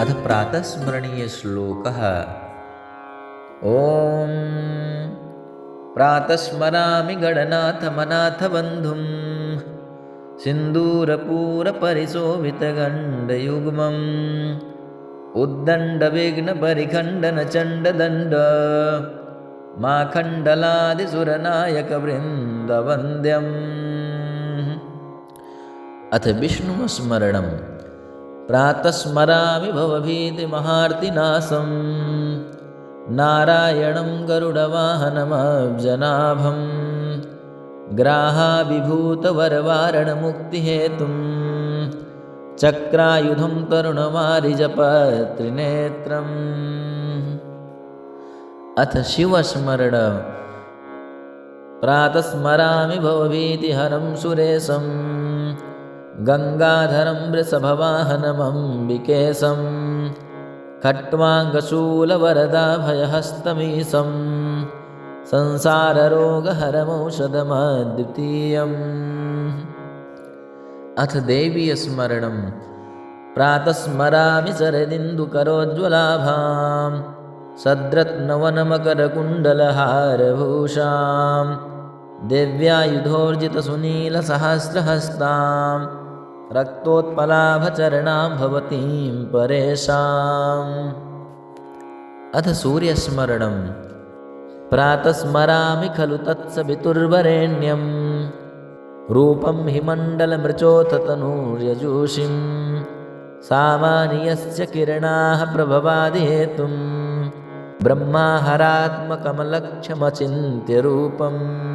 अथ प्रातस्मरणीयश्लोकः। ॐ प्रातस्मरामि गणनाथमनाथबन्धुं सिन्दूरपूरपरिशोभितगण्डयुग्मम् उद्दण्डविघ्नपरिखण्डनचण्डदण्ड माखण्डलादिसुरनायकवृन्दवन्द्यम्। अथ विष्णुस्मरणम्। प्रातस्मरामि भवभीतिमहार्तिनाशं नारायणं गरुडवाहनमब्जनाभं ग्राहाभिभूतवरवारणमुक्तिहेतुं चक्रायुधं तरुणमारिजपत्रिनेत्रम्। अथ शिवस्मरण। प्रातस्मरामि भवभीतिहरं सुरेशं गङ्गाधरं वृषभवाहनमम्बिकेशं खट्वाङ्गशूलवरदाभयहस्तमीशं संसाररोगहरमौषधमद्वितीयम्। अथ देवीस्मरणम्। प्रातस्मरामि शरदिन्दुकरोज्ज्वलाभां सद्रत्नवनमकरकुण्डलहारभूषां दिव्यायुधोर्जितसुनीलसहस्रहस्तां रक्तोत्पलाभचरणां भवतीं परेशाम्। अथ सूर्यस्मरणम्। प्रातस्मरामि खलु तत्सवितुर्वरेण्यं रूपं हिमण्डलमृचोथ तनूर्यजूषिं सामान्यस्य किरणाः प्रभवादिहेतुं ब्रह्माहरात्मकमलक्ष्यमचिन्त्य रूपम्।